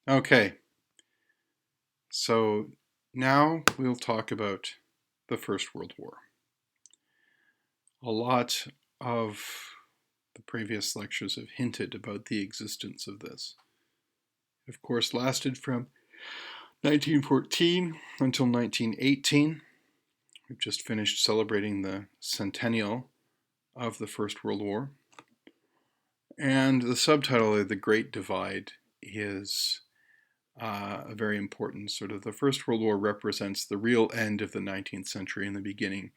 Okay, so now we'll talk about the First World War. A lot of the previous lectures have hinted about the existence of this. It, of course, lasted from 1914 until 1918. We've just finished celebrating the centennial of the First World War. And the subtitle of The Great Divide is a very important sort of. The First World War represents the real end of the 19th century and the beginning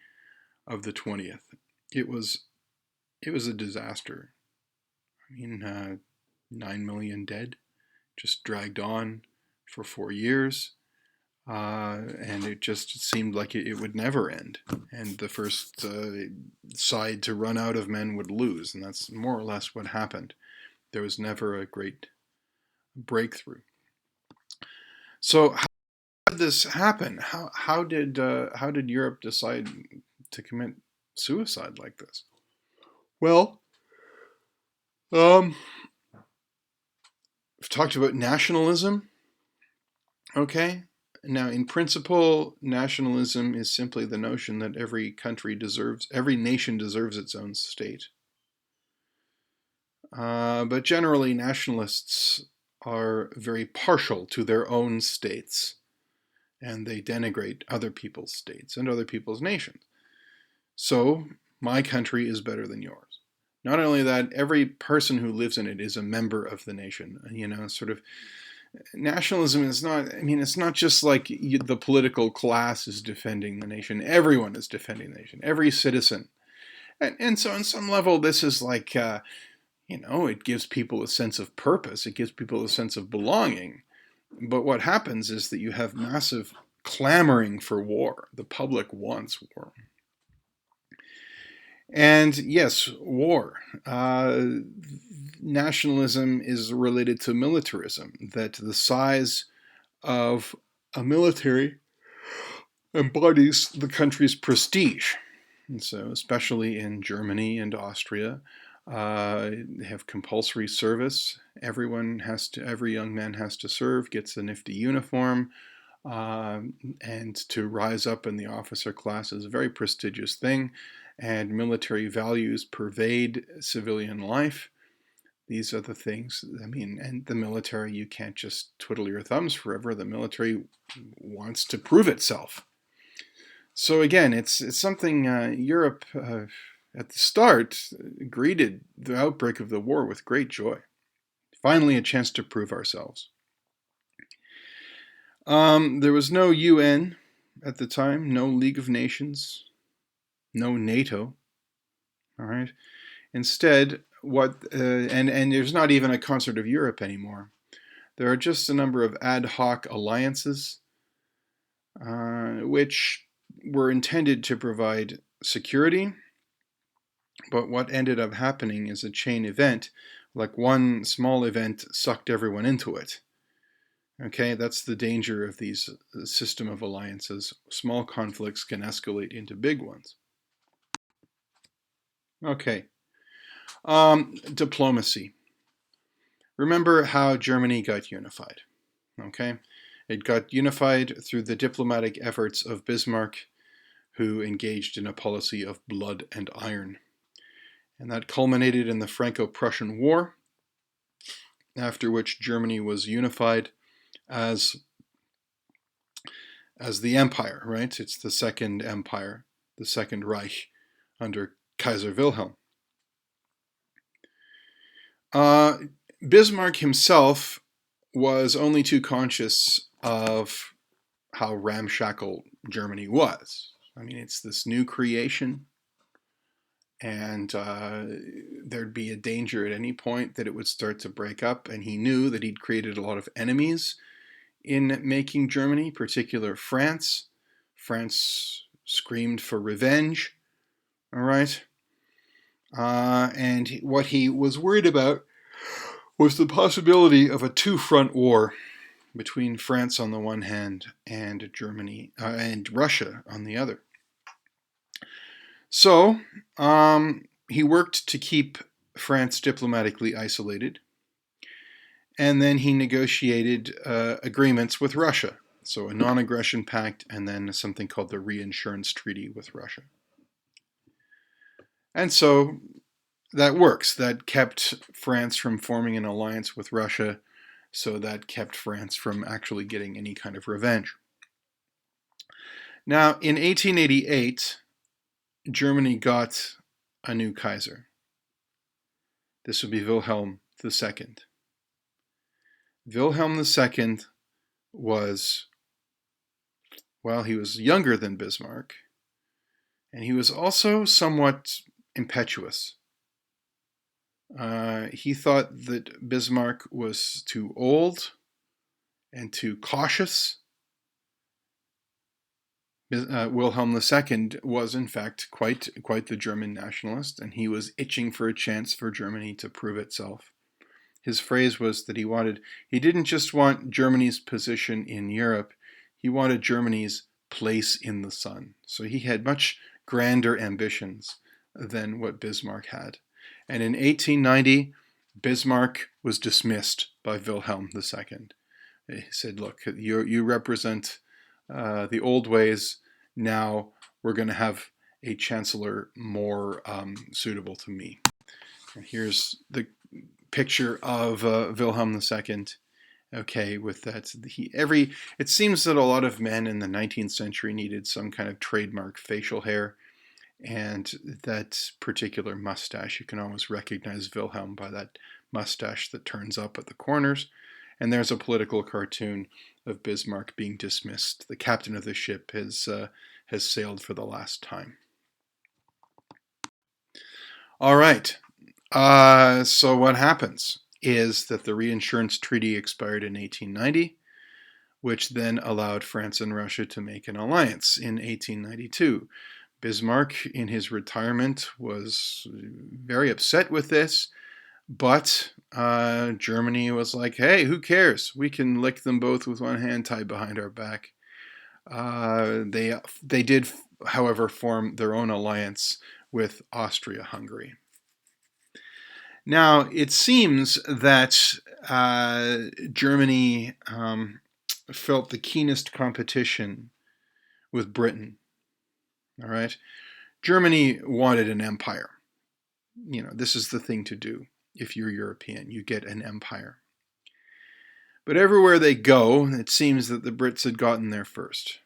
of the 20th. It was it was a disaster. I mean, 9 million dead, just dragged on for 4 years, and it just seemed like it would never end. And the first side to run out of men would lose, and that's more or less what happened. There was never a great breakthrough. So how did this happen? How did Europe decide to commit suicide like this? Well, um, we've talked about nationalism. Okay. Now, in principle, nationalism is simply the notion that every nation deserves its own state. But generally, nationalists are very partial to their own states, and they denigrate other people's states and other people's nations. So, my country is better than yours. Not only that, every person who lives in it is a member of the nation. Sort of nationalism is not, I mean, it's not just like the political class is defending the nation. Everyone is defending the nation, every citizen. And so, on some level, this is like, it gives people a sense of purpose, it gives people a sense of belonging. But what happens is that you have massive clamoring for war. The public wants war. And yes, war. Nationalism is related to militarism, that the size of a military embodies the country's prestige. And so, especially in Germany and Austria, they have compulsory service. Every young man has to serve, gets a nifty uniform, and to rise up in the officer class is a very prestigious thing. And military values pervade civilian life. These are the things, I mean, and the military, you can't just twiddle your thumbs forever. The military wants to prove itself. So again, it's something Europe at the start greeted the outbreak of the war with great joy. Finally, a chance to prove ourselves. There was no UN at the time, no League of Nations, no NATO. All right. Instead, and there's not even a concert of Europe anymore. There are just a number of ad hoc alliances, which were intended to provide security. But what ended up happening is a chain event, like one small event sucked everyone into it. Okay, that's the danger of these system of alliances. Small conflicts can escalate into big ones. Okay, diplomacy. Remember how Germany got unified. Okay, it got unified through the diplomatic efforts of Bismarck, who engaged in a policy of blood and iron. And that culminated in the Franco-Prussian War, after which Germany was unified as the empire, right? It's the Second Empire, the Second Reich under Kaiser Wilhelm. Bismarck himself was only too conscious of how ramshackle Germany was. I mean, it's this new creation, and there'd be a danger at any point that it would start to break up, and he knew that he'd created a lot of enemies in making Germany, particularly France. France screamed for revenge, all right? And what he was worried about was the possibility of a two-front war between France on the one hand and Germany and Russia on the other. So he worked to keep France diplomatically isolated, and then he negotiated agreements with Russia. So a non-aggression pact, and then something called the Reinsurance Treaty with Russia. And so that works. That kept France from forming an alliance with Russia, so that kept France from actually getting any kind of revenge. Now, in 1888, Germany got a new Kaiser. This would be Wilhelm II. Wilhelm II was, well, he was younger than Bismarck, and he was also somewhat impetuous. He thought that Bismarck was too old and too cautious. Wilhelm II was, in fact, quite the German nationalist, and he was itching for a chance for Germany to prove itself. His phrase was that he didn't just want Germany's position in Europe, he wanted Germany's place in the sun. So he had much grander ambitions than what Bismarck had. And in 1890, Bismarck was dismissed by Wilhelm II. He said, look, you represent the old ways. Now we're going to have a chancellor more suitable to me. And here's the picture of Wilhelm II. Okay, with that, it seems that a lot of men in the 19th century needed some kind of trademark facial hair, and that particular mustache, you can always recognize Wilhelm by that mustache that turns up at the corners. And there's a political cartoon of Bismarck being dismissed. The captain of the ship has sailed for the last time. All right. So what happens is that the Reinsurance Treaty expired in 1890, which then allowed France and Russia to make an alliance in 1892. Bismarck, in his retirement, was very upset with this, but Germany was like, hey, who cares? We can lick them both with one hand tied behind our back. They did, however, form their own alliance with Austria-Hungary. Now, it seems that Germany felt the keenest competition with Britain. All right? Germany wanted an empire. You know, this is the thing to do if you're European. You get an empire. But everywhere they go, it seems that the Brits had gotten there first.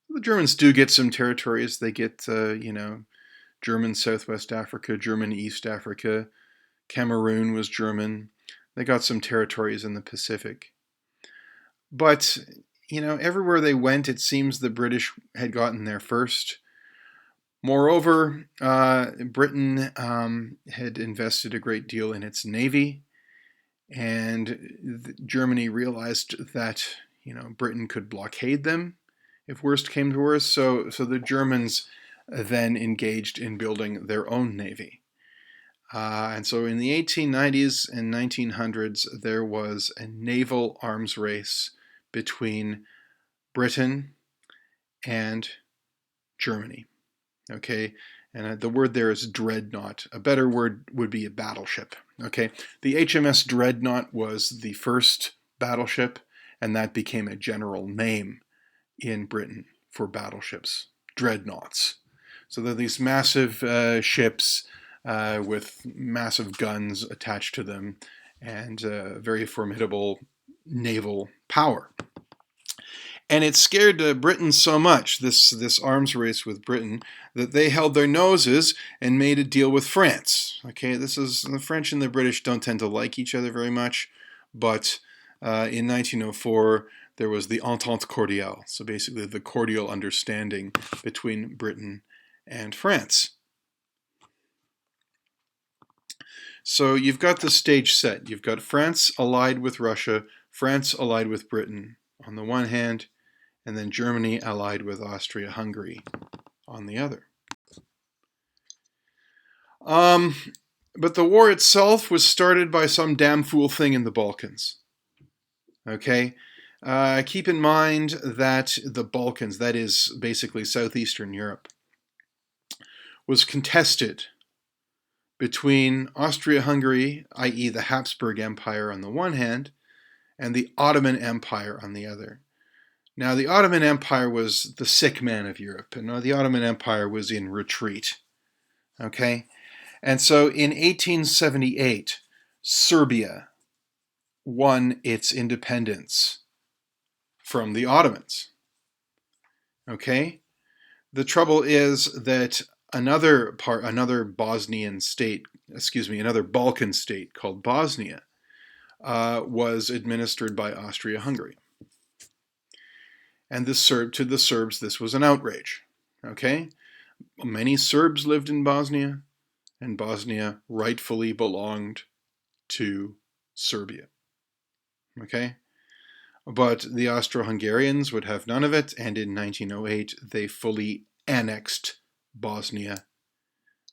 The Germans do get some territories. They get, German Southwest Africa, German East Africa. Cameroon was German. They got some territories in the Pacific. But, everywhere they went, it seems the British had gotten there first. Moreover, Britain had invested a great deal in its navy, and Germany realized that, Britain could blockade them if worst came to worst. So the Germans then engaged in building their own navy. And so in the 1890s and 1900s, there was a naval arms race between Britain and Germany. Okay, and the word there is dreadnought. A better word would be a battleship. Okay, the HMS Dreadnought was the first battleship, and that became a general name in Britain for battleships, dreadnoughts. So they're these massive ships with massive guns attached to them and very formidable naval power. And it scared Britain so much, this arms race with Britain, that they held their noses and made a deal with France. Okay, the French and the British don't tend to like each other very much, but in 1904 there was the Entente Cordiale, so basically the cordial understanding between Britain and France. So you've got the stage set. You've got France allied with Russia, France allied with Britain on the one hand, and then Germany allied with Austria-Hungary on the other. But the war itself was started by some damn fool thing in the Balkans. Okay? Keep in mind that the Balkans, that is basically southeastern Europe, was contested between Austria-Hungary, i.e. the Habsburg Empire on the one hand, and the Ottoman Empire on the other. Now, the Ottoman Empire was the sick man of Europe, and the Ottoman Empire was in retreat. Okay? And so in 1878, Serbia won its independence from the Ottomans. Okay? The trouble is that another Balkan state called Bosnia was administered by Austria-Hungary. And to the Serbs, this was an outrage. Okay? Many Serbs lived in Bosnia, and Bosnia rightfully belonged to Serbia. Okay? But the Austro-Hungarians would have none of it, and in 1908 they fully annexed Bosnia.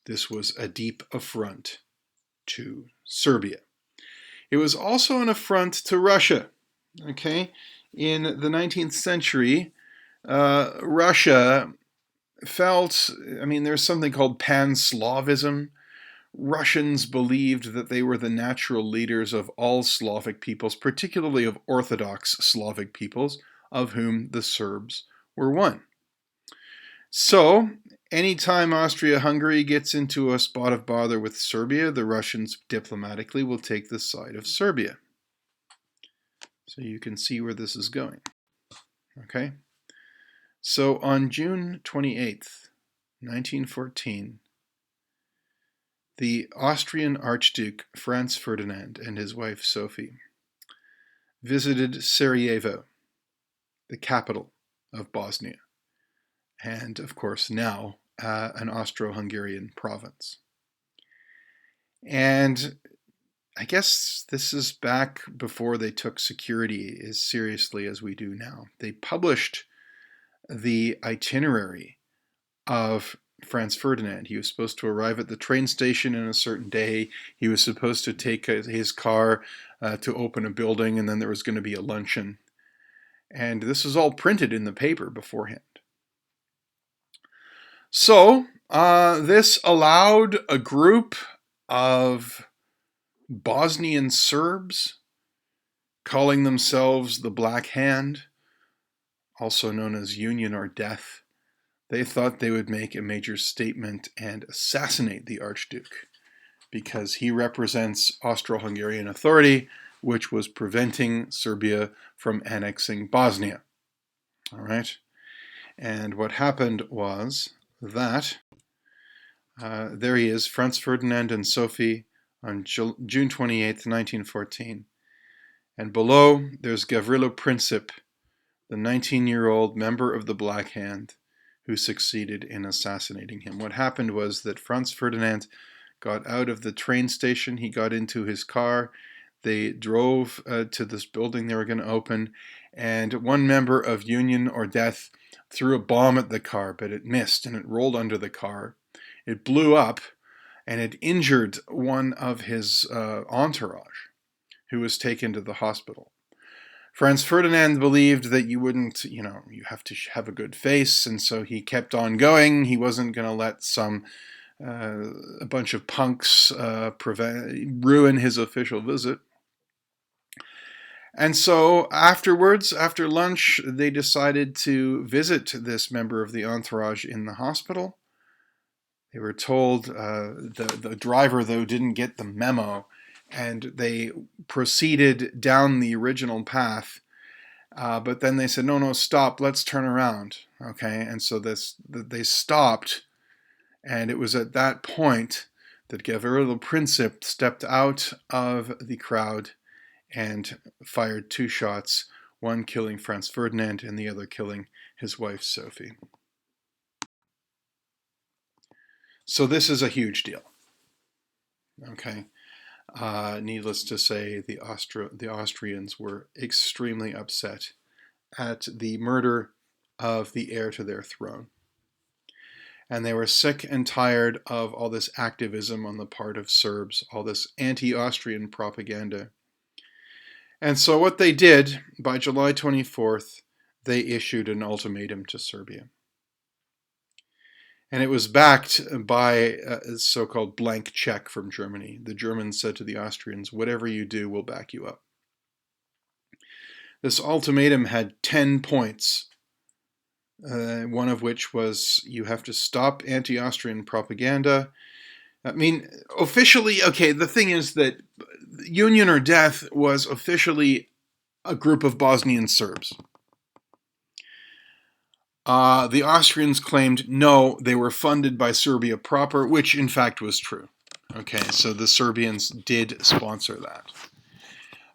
This was a deep affront to Serbia. It was also an affront to Russia. Okay? In the 19th century, Russia felt, there's something called Pan-Slavism. Russians believed that they were the natural leaders of all Slavic peoples, particularly of Orthodox Slavic peoples, of whom the Serbs were one. So, anytime Austria-Hungary gets into a spot of bother with Serbia, the Russians diplomatically will take the side of Serbia. So you can see where this is going. Okay? So on June 28th, 1914, the Austrian Archduke Franz Ferdinand and his wife Sophie visited Sarajevo, the capital of Bosnia, and of course now an Austro-Hungarian province. And I guess this is back before they took security as seriously as we do now. They published the itinerary of Franz Ferdinand. He was supposed to arrive at the train station in a certain day. He was supposed to take his car to open a building, and then there was going to be a luncheon. And this was all printed in the paper beforehand. So this allowed a group of Bosnian Serbs, calling themselves the Black Hand, also known as Union or Death. They thought they would make a major statement and assassinate the Archduke because he represents Austro-Hungarian authority, which was preventing Serbia from annexing Bosnia. All right? And what happened was that there he is, Franz Ferdinand and Sophie, on June 28th, 1914. And below, there's Gavrilo Princip, the 19-year-old member of the Black Hand, who succeeded in assassinating him. What happened was that Franz Ferdinand got out of the train station, he got into his car, they drove to this building they were going to open, and one member of Union or Death threw a bomb at the car, but it missed, and it rolled under the car. It blew up, and it injured one of his entourage, who was taken to the hospital. Franz Ferdinand believed that you wouldn't, you have to have a good face, and so he kept on going. He wasn't going to let a bunch of punks ruin his official visit. And so afterwards, after lunch, they decided to visit this member of the entourage in the hospital. They were told, the driver, though, didn't get the memo, and they proceeded down the original path. But then they said, no, stop, let's turn around. Okay, and so they stopped, and it was at that point that Gavrilo Princip stepped out of the crowd and fired 2 shots, one killing Franz Ferdinand and the other killing his wife Sophie. So this is a huge deal. Okay. Needless to say, the Austrians were extremely upset at the murder of the heir to their throne. And they were sick and tired of all this activism on the part of Serbs, all this anti-Austrian propaganda. And so what they did, by July 24th, they issued an ultimatum to Serbia. And it was backed by a so-called blank check from Germany. The Germans said to the Austrians, whatever you do, we'll back you up. This ultimatum had 10 points, one of which was you have to stop anti-Austrian propaganda. I mean, officially, okay, the thing is that Union or Death was officially a group of Bosnian Serbs. The Austrians claimed, no, they were funded by Serbia proper, which in fact was true. Okay, so the Serbians did sponsor that.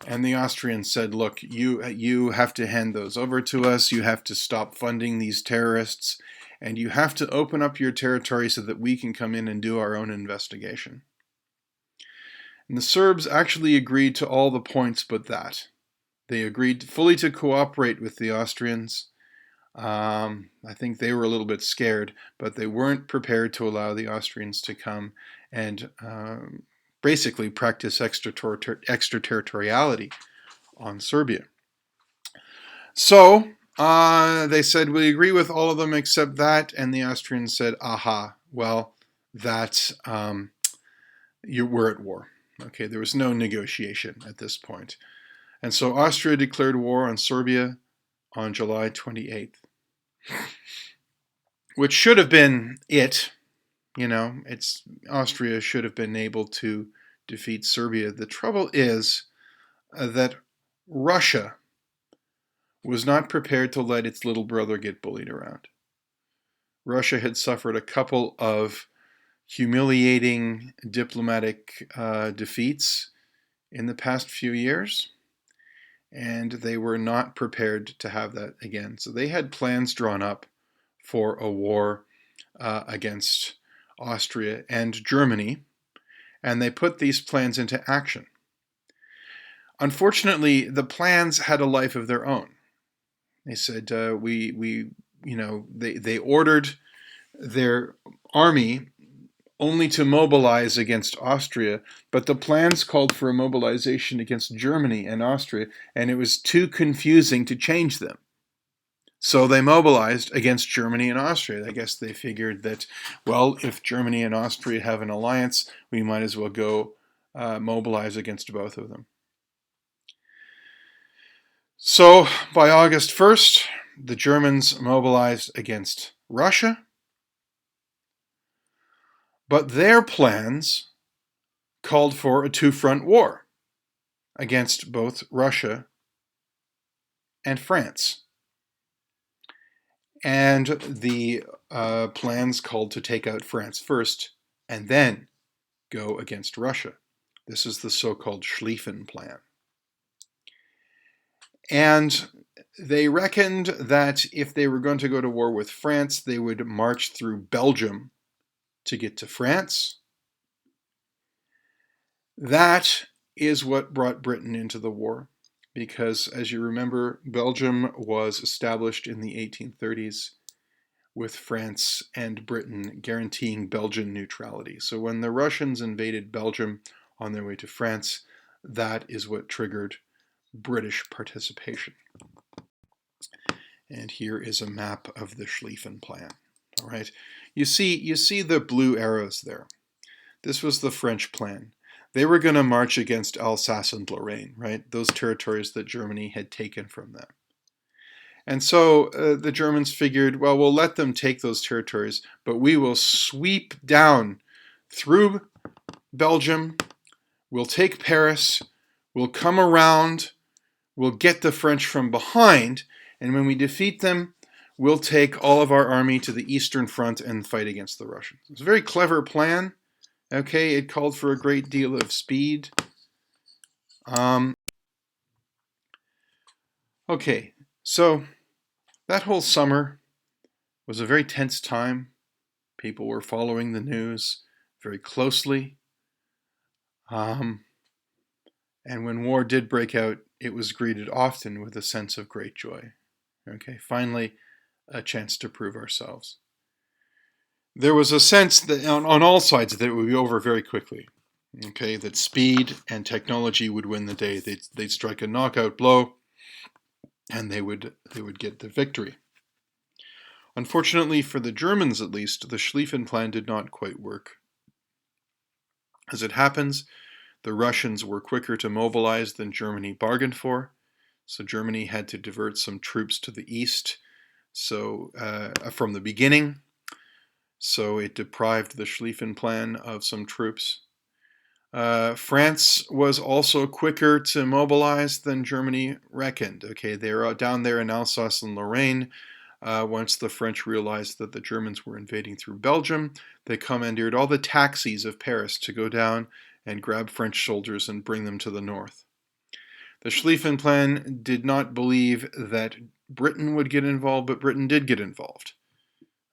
And the Austrians said, look, you have to hand those over to us, you have to stop funding these terrorists, and you have to open up your territory so that we can come in and do our own investigation. And the Serbs actually agreed to all the points but that. They agreed fully to cooperate with the Austrians. I think they were a little bit scared, but they weren't prepared to allow the Austrians to come and basically practice extraterritoriality on Serbia. So they said, we agree with all of them except that, and the Austrians said, aha, well, that's, we're at war. Okay, there was no negotiation at this point. And so Austria declared war on Serbia on July 28th, which should have been it. You know, Austria should have been able to defeat Serbia. The trouble is that Russia was not prepared to let its little brother get bullied around. Russia had suffered a couple of humiliating diplomatic defeats in the past few years, and they were not prepared to have that again. So they had plans drawn up for a war against Austria and Germany, and they put these plans into action. Unfortunately, the plans had a life of their own. They said, they ordered their army only to mobilize against Austria, but the plans called for a mobilization against Germany and Austria, and it was too confusing to change them. So they mobilized against Germany and Austria. I guess they figured that, well, if Germany and Austria have an alliance, we might as well go mobilize against both of them. So by August 1st, the Germans mobilized against Russia, but their plans called for a two-front war against both Russia and France. And the plans called to take out France first and then go against Russia. This is the so-called Schlieffen Plan. And they reckoned that if they were going to go to war with France, they would march through Belgium to get to France. That is what brought Britain into the war, because, as you remember, Belgium was established in the 1830s with France and Britain guaranteeing Belgian neutrality. So when the Russians invaded Belgium on their way to France, that is what triggered British participation. And here is a map of the Schlieffen Plan. All right, you see the blue arrows there. This was the French plan. They were going to march against Alsace and Lorraine, right? Those territories that Germany had taken from them. And so the Germans figured, well, we'll let them take those territories, but we will sweep down through Belgium, we'll take Paris, we'll come around, we'll get the French from behind, and when we defeat them, we'll take all of our army to the Eastern Front and fight against the Russians. It's a very clever plan. Okay, it called for a great deal of speed. Okay, so that whole summer was a very tense time. People were following the news very closely. And when war did break out, it was greeted often with a sense of great joy. Okay, finally, a chance to prove ourselves. There was a sense that on all sides that it would be over very quickly. Okay, that speed and technology would win the day. They'd strike a knockout blow, and they would get the victory. Unfortunately for the Germans at least, the Schlieffen Plan did not quite work. As it happens, the Russians were quicker to mobilize than Germany bargained for, so Germany had to divert some troops to the east from the beginning, so it deprived the Schlieffen Plan of some troops. France was also quicker to mobilize than Germany reckoned. Okay, they're down there in Alsace and Lorraine. Once the French realized that the Germans were invading through Belgium, they commandeered all the taxis of Paris to go down and grab French soldiers and bring them to the north. The Schlieffen Plan did not believe that Britain would get involved, but Britain did get involved.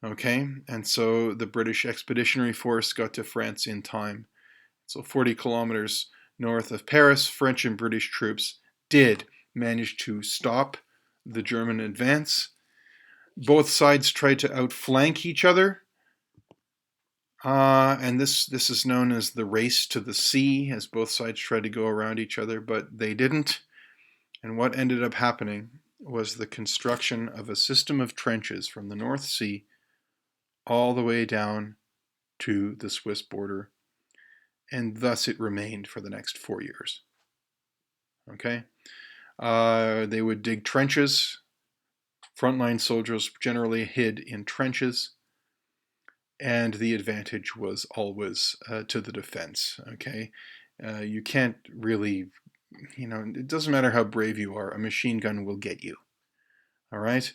Okay, and so the British Expeditionary Force got to France in time. So 40 kilometers north of Paris, French and British troops did manage to stop the German advance. Both sides tried to outflank each other, and this is known as the race to the sea, as both sides tried to go around each other, but they didn't. And what ended up happening was the construction of a system of trenches from the North Sea all the way down to the Swiss border, and thus it remained for the next 4 years. Okay? They would dig trenches. Frontline soldiers generally hid in trenches, and the advantage was always to the defense. Okay? You can't really, it doesn't matter how brave you are, a machine gun will get you. All right?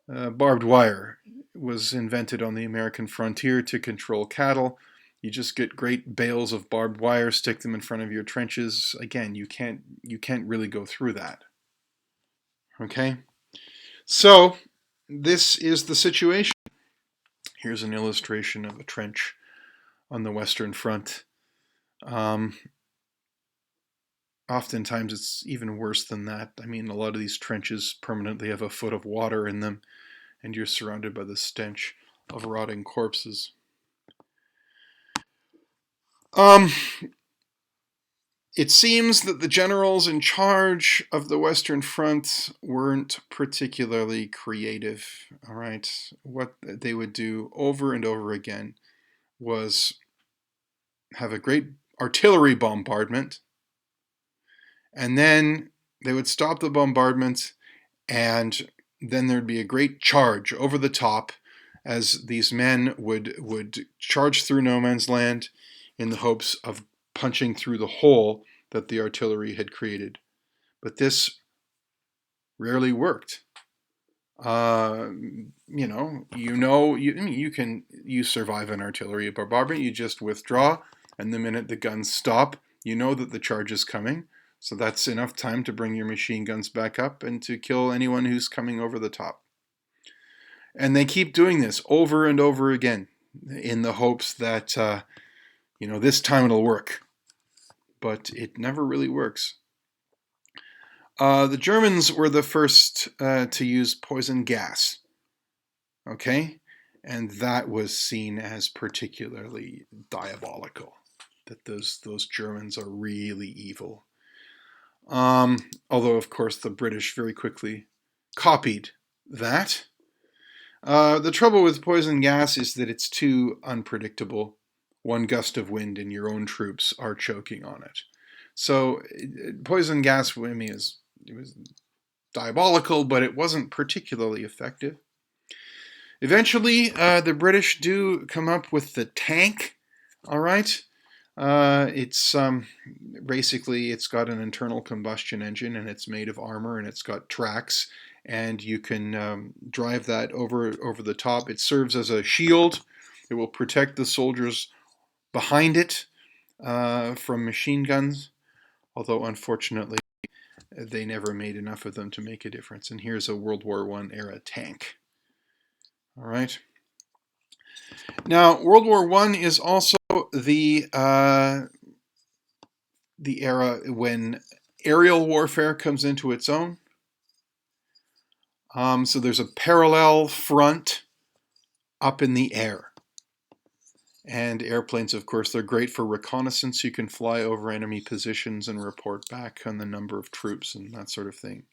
Barbed wire was invented on the American frontier to control cattle. You just get great bales of barbed wire, stick them in front of your trenches. Again, you can't really go through that. Okay? So, this is the situation. Here's an illustration of a trench on the Western Front. Oftentimes it's even worse than that. I mean, a lot of these trenches permanently have a foot of water in them, and you're surrounded by the stench of rotting corpses. It seems that the generals in charge of the Western Front weren't particularly creative. All right, what they would do over and over again was have a great artillery bombardment, and then they would stop the bombardment, and then there'd be a great charge over the top as these men would charge through no man's land in the hopes of punching through the hole that the artillery had created. But this rarely worked. You survive an artillery bombardment. You just withdraw, and the minute the guns stop, you know that the charge is coming. So that's enough time to bring your machine guns back up and to kill anyone who's coming over the top. And they keep doing this over and over again in the hopes that, this time it'll work. But it never really works. The Germans were the first to use poison gas. Okay? And that was seen as particularly diabolical. That those Germans are really evil. Although, of course, the British very quickly copied that. The trouble with poison gas is that it's too unpredictable. One gust of wind and your own troops are choking on it. So poison gas, it was diabolical, but it wasn't particularly effective. Eventually, the British do come up with the tank. All right. It's basically it's got an internal combustion engine, and it's made of armor, and it's got tracks, and you can drive that over the top. It serves as a shield. It will protect the soldiers behind it from machine guns, although unfortunately they never made enough of them to make a difference. And here's a World War I era tank. All right. Now, World War I is also the era when aerial warfare comes into its own. So there's a parallel front up in the air. And airplanes, of course, they're great for reconnaissance. You can fly over enemy positions and report back on the number of troops and that sort of thing.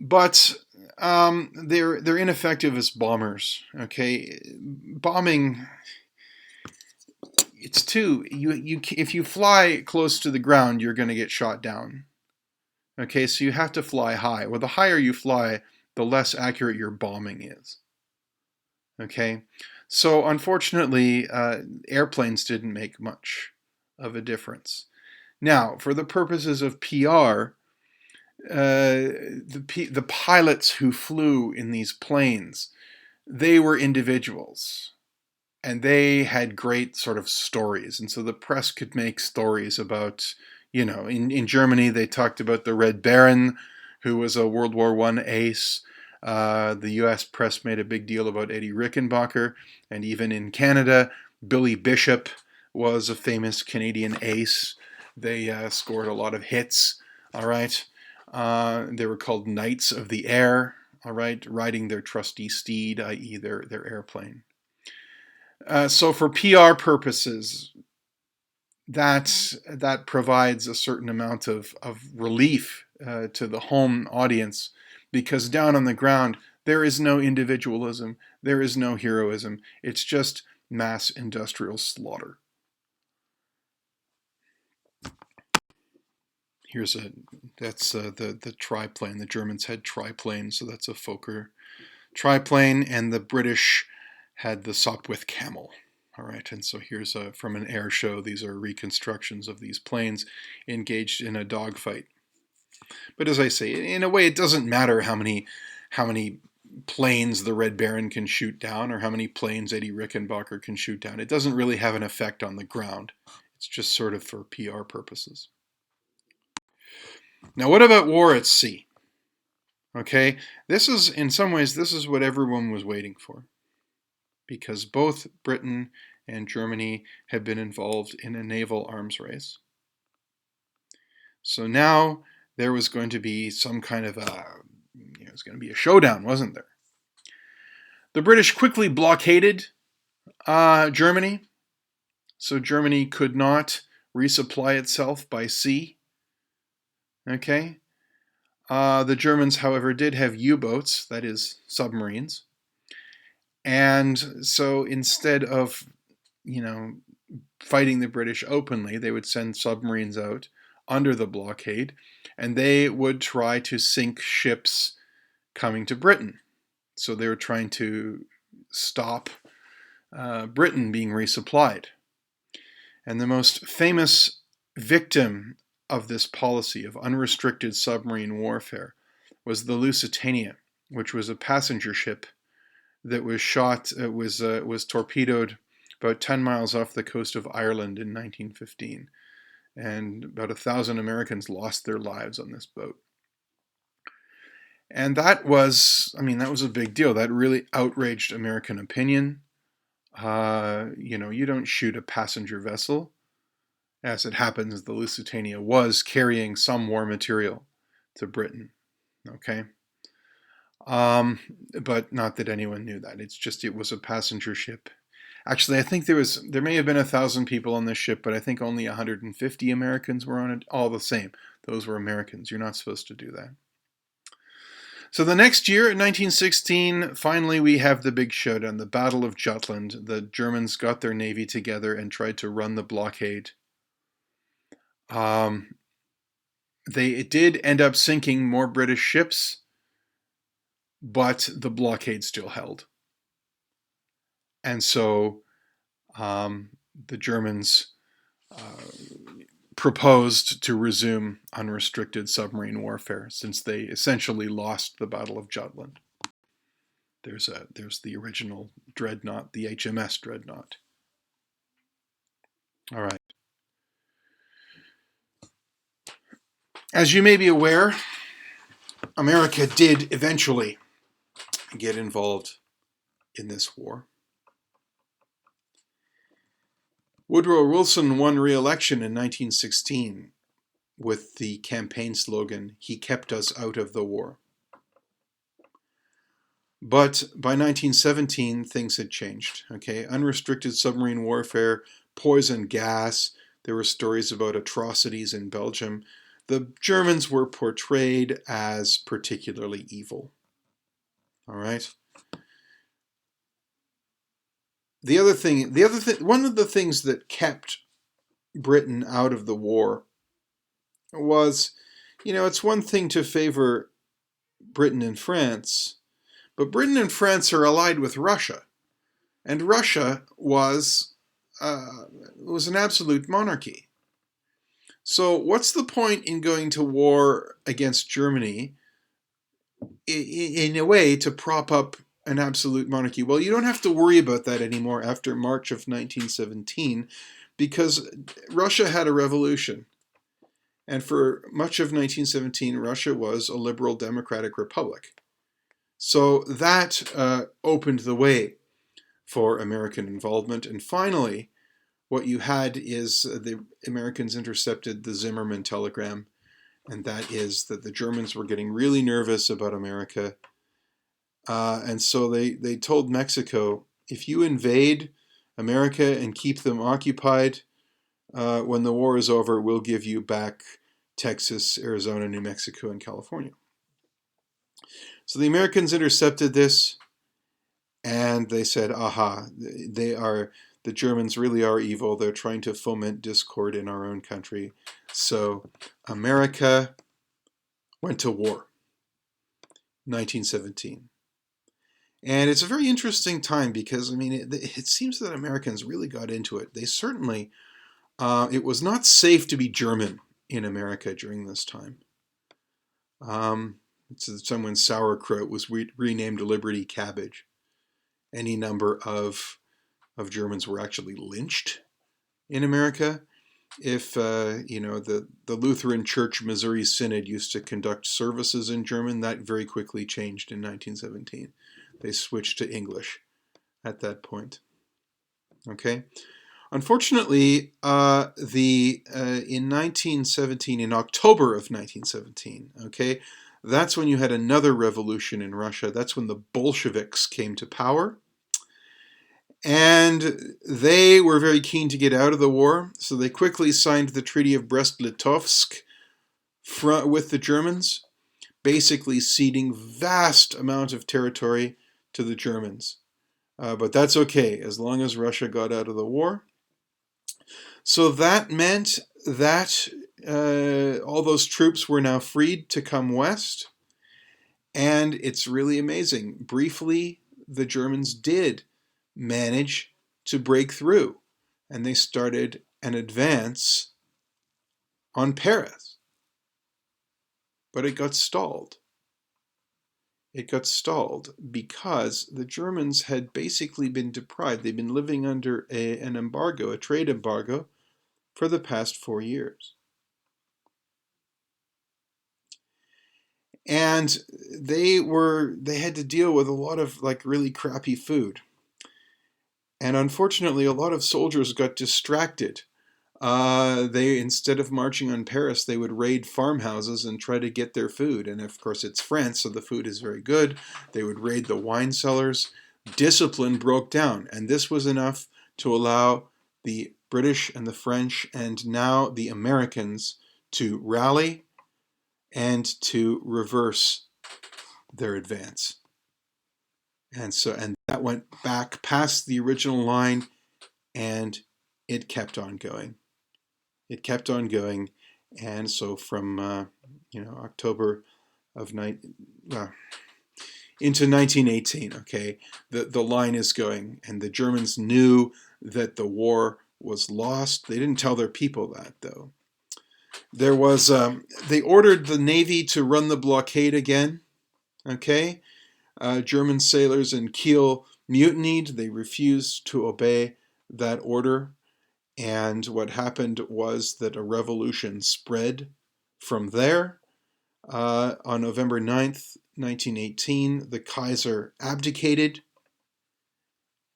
But they're ineffective as bombers. Okay, bombing, it's too you if you fly close to the ground, you're going to get shot down. Okay, so you have to fly high. Well, the higher you fly, the less accurate your bombing is. Okay, so unfortunately, airplanes didn't make much of a difference. Now, for the purposes of PR, the pilots who flew in these planes, they were individuals, and they had great sort of stories, and so the press could make stories about, in Germany they talked about the Red Baron, who was a World War I ace. The U.S. press made a big deal about Eddie Rickenbacker, and even in Canada, Billy Bishop was a famous Canadian ace. They scored a lot of hits. All right, they were called Knights of the Air. All right, riding their trusty steed, i.e., their airplane. So for PR purposes, that provides a certain amount of relief to the home audience, because down on the ground there is no individualism, there is no heroism. It's just mass industrial slaughter. That's the triplane. The Germans had triplanes, so that's a Fokker triplane, and the British had the Sopwith Camel. All right, and so here's from an air show. These are reconstructions of these planes engaged in a dogfight. But as I say, in a way, it doesn't matter how many planes the Red Baron can shoot down, or how many planes Eddie Rickenbacker can shoot down. It doesn't really have an effect on the ground. It's just sort of for PR purposes. Now, what about war at sea? Okay, in some ways, this is what everyone was waiting for, because both Britain and Germany had been involved in a naval arms race. So now there was going to be some kind of it was going to be a showdown, wasn't there? The British quickly blockaded Germany, so Germany could not resupply itself by sea. Okay. The Germans, however, did have U-boats, that is, submarines. And so instead of, fighting the British openly, they would send submarines out under the blockade, and they would try to sink ships coming to Britain. So they were trying to stop Britain being resupplied. And the most famous victim of this policy of unrestricted submarine warfare was the Lusitania, which was a passenger ship that was was torpedoed about 10 miles off the coast of Ireland in 1915, and about 1,000 Americans lost their lives on this boat. And that was a big deal. That really outraged American opinion. You don't shoot a passenger vessel. As it happens, the Lusitania was carrying some war material to Britain. Okay. But not that anyone knew that. It was a passenger ship. Actually, I think there may have been 1,000 people on this ship, but I think only 150 Americans were on it. All the same, those were Americans. You're not supposed to do that. So the next year, in 1916, finally we have the big showdown, the Battle of Jutland. The Germans got their navy together and tried to run the blockade. They did end up sinking more British ships, but the blockade still held. And so the Germans proposed to resume unrestricted submarine warfare, since they essentially lost the Battle of Jutland. There's the original dreadnought, the HMS Dreadnought. All right. As you may be aware, America did eventually get involved in this war. Woodrow Wilson won re-election in 1916 with the campaign slogan, "He kept us out of the war." But by 1917, things had changed. Okay, unrestricted submarine warfare, poison gas. There were stories about atrocities in Belgium. the Germans were portrayed as particularly evil. All right. One of the things that kept Britain out of the war was, it's one thing to favor Britain and France, but Britain and France are allied with Russia, and Russia was an absolute monarchy. So what's the point in going to war against Germany in a way to prop up an absolute monarchy? Well, you don't have to worry about that anymore after March of 1917, because Russia had a revolution. And for much of 1917, Russia was a liberal democratic republic. So that opened the way for American involvement. And finally, what you had is the Americans intercepted the Zimmermann telegram, and that is that the Germans were getting really nervous about America. And so they told Mexico, if you invade America and keep them occupied, when the war is over, we'll give you back Texas, Arizona, New Mexico, and California. So the Americans intercepted this, and they said, aha, the Germans really are evil. They're trying to foment discord in our own country. So America went to war, 1917. And it's a very interesting time because, it seems that Americans really got into it. They certainly, it was not safe to be German in America during this time. It's the time when sauerkraut was renamed Liberty Cabbage. Any number of Germans were actually lynched in America. If the Lutheran Church Missouri Synod used to conduct services in German, that very quickly changed in 1917. They switched to English at that point. Okay. Unfortunately, in 1917, in October of 1917, okay, that's when you had another revolution in Russia. That's when the Bolsheviks came to power. And they were very keen to get out of the war, so they quickly signed the Treaty of Brest-Litovsk with the Germans, basically ceding vast amount of territory to the Germans. But that's okay, as long as Russia got out of the war. So that meant that all those troops were now freed to come west. And it's really amazing. Briefly, the Germans did manage to break through, and they started an advance on Paris. But it got stalled. It got stalled because the Germans had basically been deprived. They'd been living under an embargo, a trade embargo, for the past 4 years. And they had to deal with a lot of really crappy food. And unfortunately, a lot of soldiers got distracted. Instead of marching on Paris, they would raid farmhouses and try to get their food. And of course, it's France, so the food is very good. They would raid the wine cellars. Discipline broke down, and this was enough to allow the British and the French and now the Americans to rally and to reverse their advance. And that went back past the original line, and it kept on going. It kept on going, and so from October of into 1918, okay, the line is going, and the Germans knew that the war was lost. They didn't tell their people that, though. There was they ordered the Navy to run the blockade again. Okay, German sailors in Kiel mutinied. They refused to obey that order. And what happened was that a revolution spread from there. On November 9th, 1918, the Kaiser abdicated.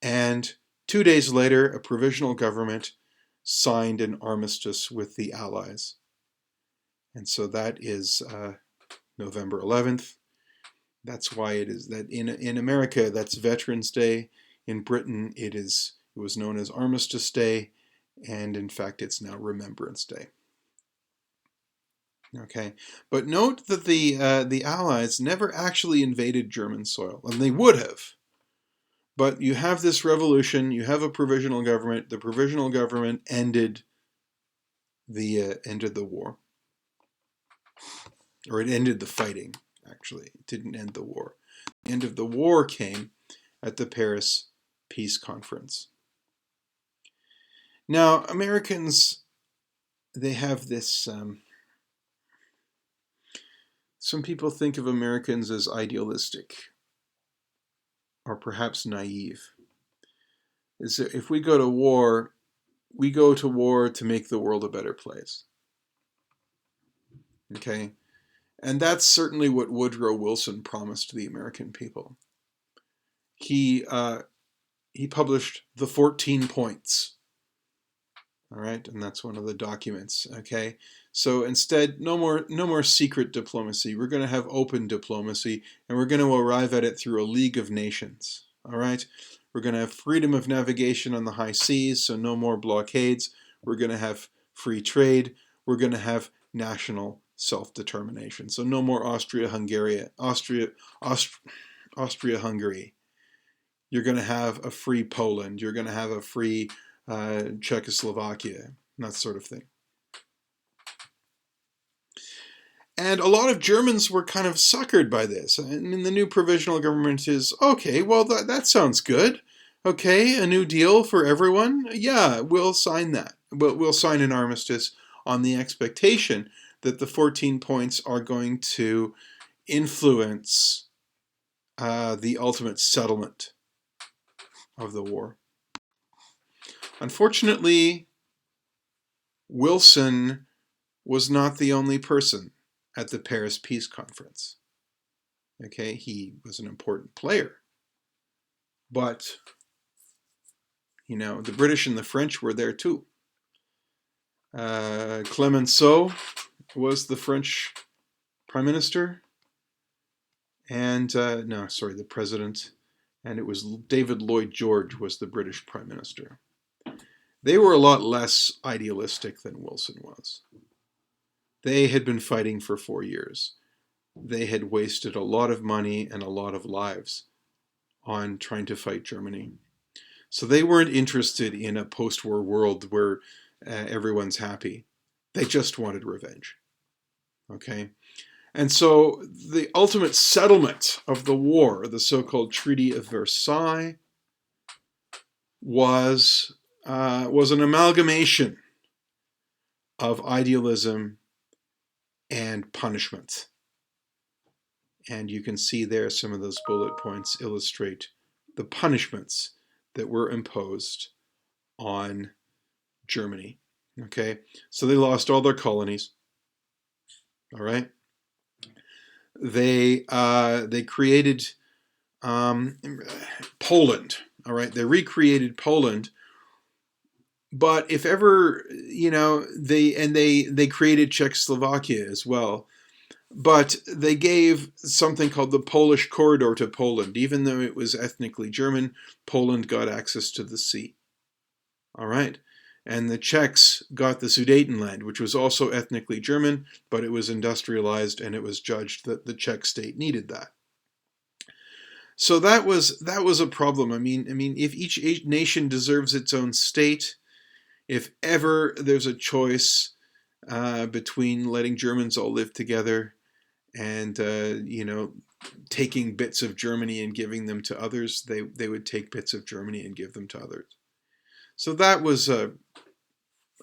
And 2 days later, a provisional government signed an armistice with the Allies. And so that is November 11th. That's why it is that in America, that's Veterans Day. In Britain, it was known as Armistice Day. And in fact, it's now Remembrance Day. Okay, but note that the Allies never actually invaded German soil, and they would have. But you have this revolution. You have a provisional government. The provisional government ended the war, or it ended the fighting. Actually, it didn't end the war. The end of the war came at the Paris Peace Conference. Now, Americans, they have this. Some people think of Americans as idealistic, or perhaps naive. Is that if we go to war, we go to war to make the world a better place. Okay? And that's certainly what Woodrow Wilson promised to the American people. He published the 14 points. All right, and that's one of the documents. Okay, so instead, no more secret diplomacy. We're going to have open diplomacy, and we're going to arrive at it through a League of Nations. All right, we're going to have freedom of navigation on the high seas, so no more blockades. We're going to have free trade. We're going to have national self-determination. So no more Austria-Hungary. You're going to have a free Poland. You're going to have a free Czechoslovakia, that sort of thing. And a lot of Germans were kind of suckered by this. And the new provisional government is, okay, well, that sounds good. Okay, a new deal for everyone. Yeah, we'll sign that. We'll sign an armistice on the expectation that the 14 points are going to influence the ultimate settlement of the war. Unfortunately, Wilson was not the only person at the Paris Peace Conference. Okay, he was an important player. But, the British and the French were there too. Clemenceau was the French Prime Minister. And, the President. And it was David Lloyd George was the British Prime Minister. They were a lot less idealistic than Wilson was. They had been fighting for 4 years. They had wasted a lot of money and a lot of lives on trying to fight Germany. So they weren't interested in a post-war world where everyone's happy. They just wanted revenge. Okay? And so the ultimate settlement of the war, the so-called Treaty of Versailles, was an amalgamation of idealism and punishment. And you can see there some of those bullet points illustrate the punishments that were imposed on Germany. Okay, so they lost all their colonies. All right, they created Poland. All right, they recreated Poland. But if ever, they created Czechoslovakia as well. But they gave something called the Polish Corridor to Poland. Even though it was ethnically German, Poland got access to the sea. All right? And the Czechs got the Sudetenland, which was also ethnically German, but it was industrialized, and it was judged that the Czech state needed that. So that was a problem. I mean, if each nation deserves its own state, if ever there's a choice between letting Germans all live together and, taking bits of Germany and giving them to others, they would take bits of Germany and give them to others. So that was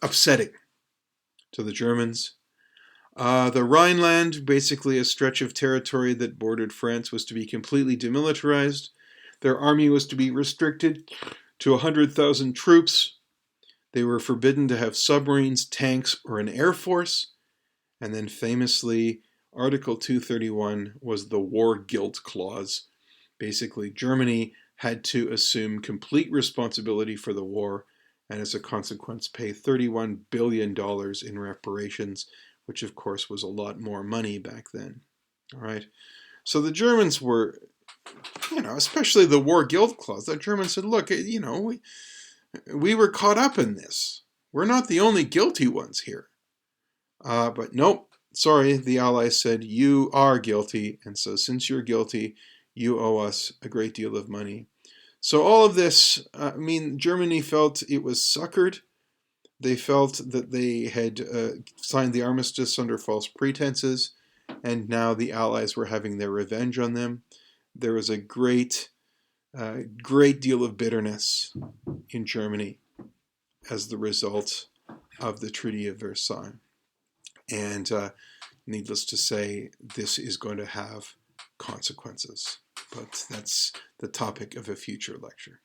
upsetting to the Germans. The Rhineland, basically a stretch of territory that bordered France, was to be completely demilitarized. Their army was to be restricted to 100,000 troops. They were forbidden to have submarines, tanks, or an air force. And then famously, Article 231 was the War Guilt Clause. Basically, Germany had to assume complete responsibility for the war and as a consequence pay $31 billion in reparations, which of course was a lot more money back then. All right. So the Germans were, especially the War Guilt Clause, the Germans said, look, we were caught up in this. We're not the only guilty ones here. But nope, sorry, the Allies said, you are guilty, and so since you're guilty, you owe us a great deal of money. So all of this, Germany felt it was suckered. They felt that they had signed the armistice under false pretenses, and now the Allies were having their revenge on them. There was a great deal of bitterness in Germany as the result of the Treaty of Versailles. And needless to say, this is going to have consequences. But that's the topic of a future lecture.